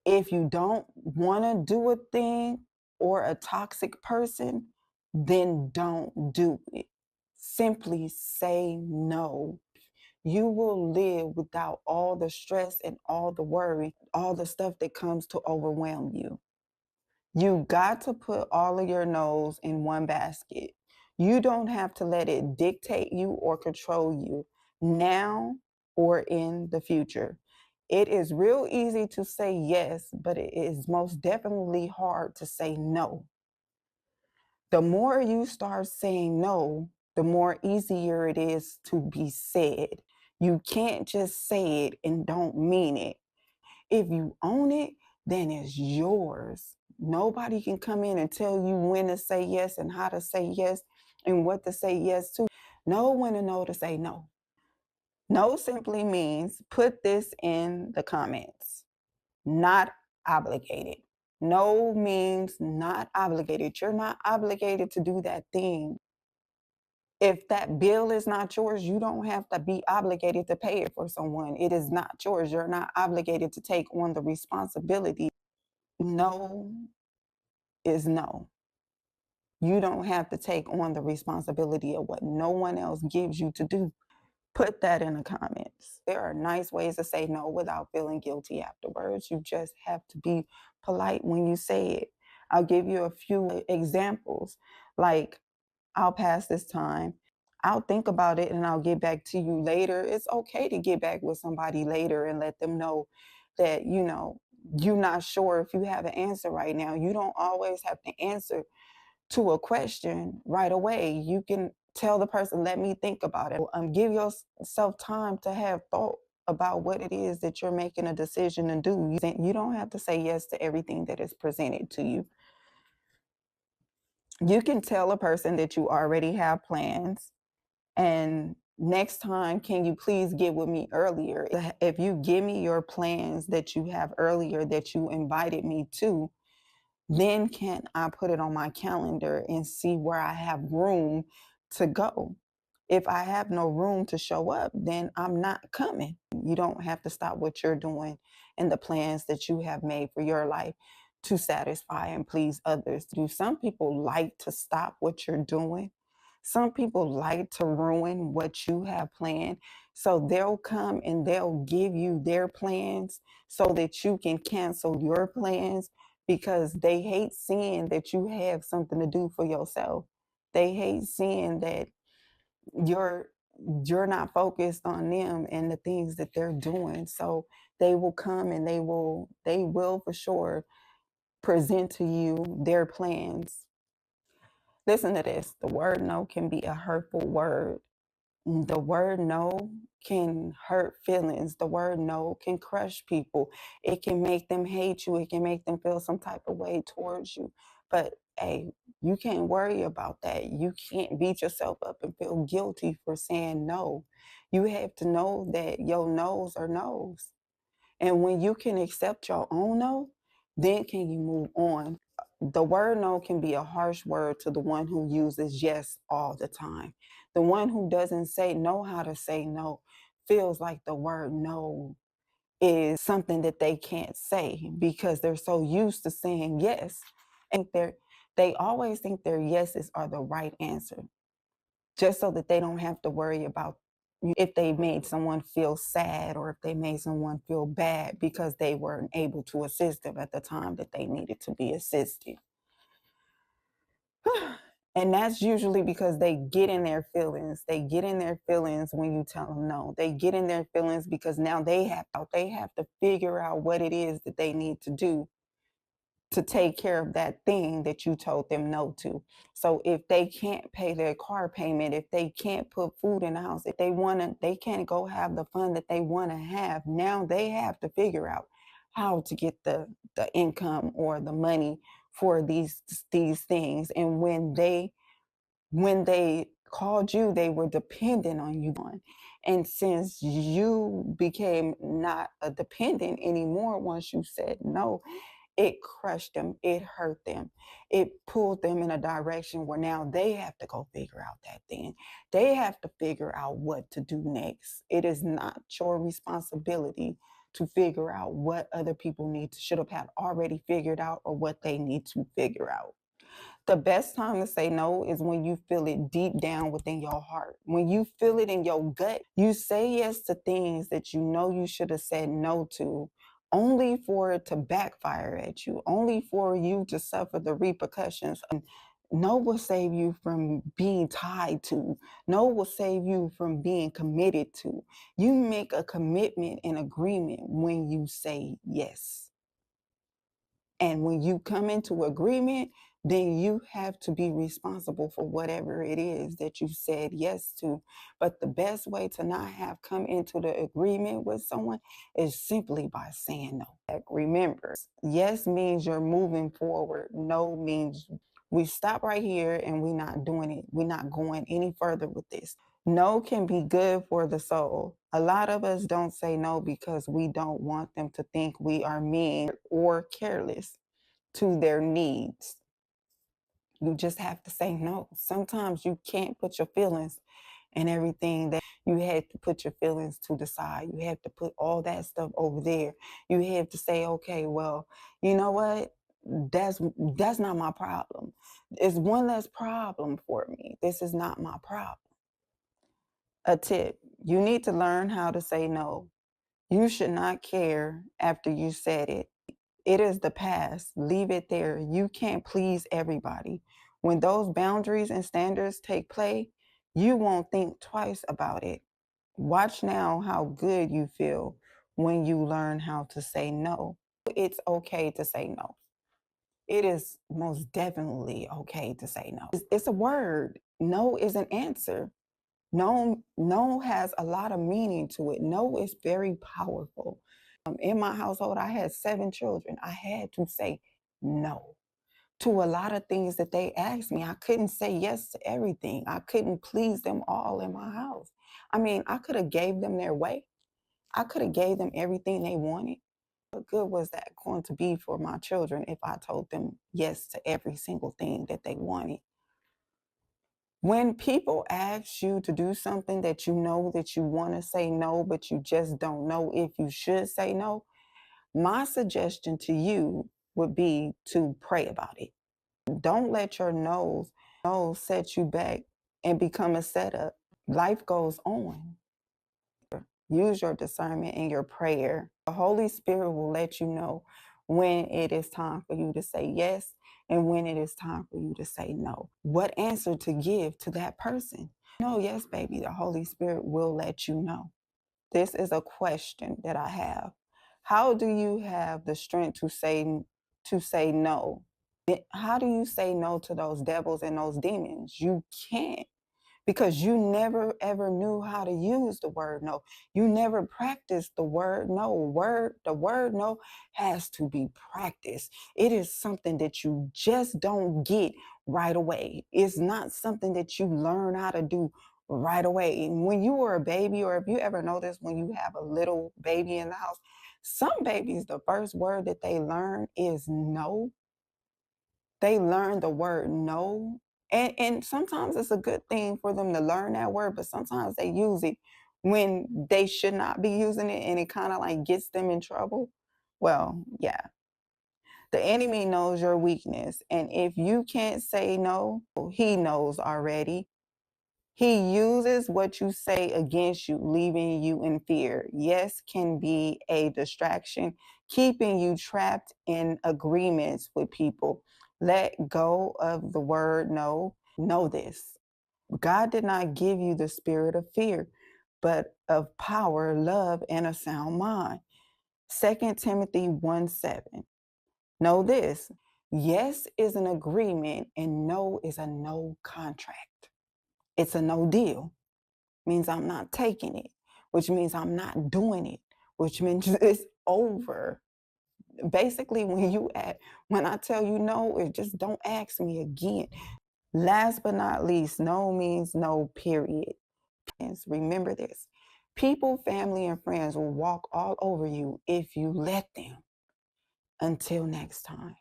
If you don't want to do a thing or a toxic person, then don't do it. Simply say no. You will live without all the stress and all the worry, all the stuff that comes to overwhelm you. You got to put all of your no's in one basket. You don't have to let it dictate you or control you now or in the future. It is real easy to say yes, but it is most definitely hard to say no. The more you start saying no, the more easier it is to be said. You can't just say it and don't mean it. If you own it, then it's yours. Nobody can come in and tell you when to say yes and how to say yes and what to say yes to. Know when to know to say no. No simply means put this in the comments. Not obligated. No means not obligated. You're not obligated to do that thing. If that bill is not yours, you don't have to be obligated to pay it for someone. It is not yours. You're not obligated to take on the responsibility. No is no. You don't have to take on the responsibility of what no one else gives you to do. Put that in the comments. There are nice ways to say no without feeling guilty afterwards. You just have to be polite when you say it. I'll give you a few examples. Like, I'll pass this time. I'll think about it and I'll get back to you later. It's okay to get back with somebody later and let them know that, you're not sure if you have an answer right now. You don't always have to answer to a question right away. You can tell the person, let me think about it. Give yourself time to have thought about what it is that you're making a decision to do. You don't have to say yes to everything that is presented to you. You can tell a person that you already have plans, and next time, can you please get with me earlier? If you give me your plans that you have earlier that you invited me to, then can I put it on my calendar and see where I have room to go? If I have no room to show up, then I'm not coming. You don't have to stop what you're doing and the plans that you have made for your life to satisfy and please others. Do some people like to stop what you're doing? Some people like to ruin what you have planned. So they'll come and they'll give you their plans so that you can cancel your plans, because they hate seeing that you have something to do for yourself. They hate seeing that you're you're not focused on them and the things that they're doing. So they will come and they will for sure present to you their plans. Listen to this. The word no can be a hurtful word. The word no can hurt feelings. The word no can crush people. It can make them hate you. It can make them feel some type of way towards you. But hey, you can't worry about that. You can't beat yourself up and feel guilty for saying no. You have to know that your no's are no's. And when you can accept your own no, then can you move on. The word no can be a harsh word to the one who uses yes all the time. The one who doesn't know how to say no feels like the word no is something that they can't say because they're so used to saying yes. And they always think their yeses are the right answer, just so that they don't have to worry about if they made someone feel sad or if they made someone feel bad because they weren't able to assist them at the time that they needed to be assisted. And that's usually because they get in their feelings. They get in their feelings when you tell them no. They get in their feelings because now they have to figure out what it is that they need to do to take care of that thing that you told them no to. So if they can't pay their car payment, if they can't put food in the house, if they can't go have the fun that they want to have, now they have to figure out how to get the income or the money for these things. And when they called you, they were dependent on you. And since you became not a dependent anymore once you said no, it crushed them, it hurt them, it pulled them in a direction where now they have to go figure out that thing. They have to figure out what to do next. It is not your responsibility to figure out what other people should have had already figured out or what they need to figure out. The best time to say no is when you feel it deep down within your heart. When you feel it in your gut, you say yes to things that you know you should have said no to, only for it to backfire at you, only for you to suffer the repercussions. No will save you from being tied to. No will save you from being committed to. You make a commitment and agreement when you say yes. And when you come into agreement, then you have to be responsible for whatever it is that you said yes to. But the best way to not have come into the agreement with someone is simply by saying no. Remember, yes means you're moving forward. No means we stop right here and we're not doing it. We're not going any further with this. No can be good for the soul. A lot of us don't say no because we don't want them to think we are mean or careless to their needs. You just have to say no. Sometimes you can't put your feelings and everything that you had to put your feelings to the side. You have to put all that stuff over there. You have to say, okay, well, you know what? That's not my problem. It's one less problem for me. This is not my problem. A tip, you need to learn how to say no. You should not care after you said it. It is the past. Leave it there. You can't please everybody. When those boundaries and standards take play, you won't think twice about it. Watch now how good you feel when you learn how to say no. It's okay to say no. It is most definitely okay to say no. It's a word. No is an answer. No has a lot of meaning to it. No is very powerful. In my household, I had 7 children. I had to say no to a lot of things that they asked me. I couldn't say yes to everything. I couldn't please them all in my house. I mean, I could have gave them their way. I could have gave them everything they wanted. What good was that going to be for my children if I told them yes to every single thing that they wanted? When people ask you to do something that you know that you want to say no, but you just don't know if you should say no, my suggestion to you would be to pray about it. Don't let your nose set you back and become a setup. Life goes on. Use your discernment in your prayer. The Holy Spirit will let you know when it is time for you to say yes and when it is time for you to say no. What answer to give to that person? No, yes, baby, the Holy Spirit will let you know. This is a question that I have. How do you have the strength to say no? How do you say no to those devils and those demons? You can't, because you never ever knew how to use the word no. You never practiced the word no. The word no has to be practiced. It is something that you just don't get right away. It's not something that you learn how to do right away. And when you were a baby, or if you ever notice when you have a little baby in the house, some babies, the first word that they learn is no. They learn the word no. And sometimes it's a good thing for them to learn that word, but sometimes they use it when they should not be using it, and it kind of like gets them in trouble. Well, yeah. The enemy knows your weakness. And if you can't say no, he knows already. He uses what you say against you, leaving you in fear. Yes can be a distraction, keeping you trapped in agreements with people. Let go of the word no. Know this: God did not give you the spirit of fear, but of power, love, and a sound mind. 2 Timothy 1:7. Know this: yes is an agreement, and no is a no contract. It's a no deal. Means I'm not taking it, which means I'm not doing it, which means it's over. Basically, when I tell you no, it just don't ask me again. Last but not least, no means no, period. And remember this: people, family, and friends will walk all over you if you let them. Until next time.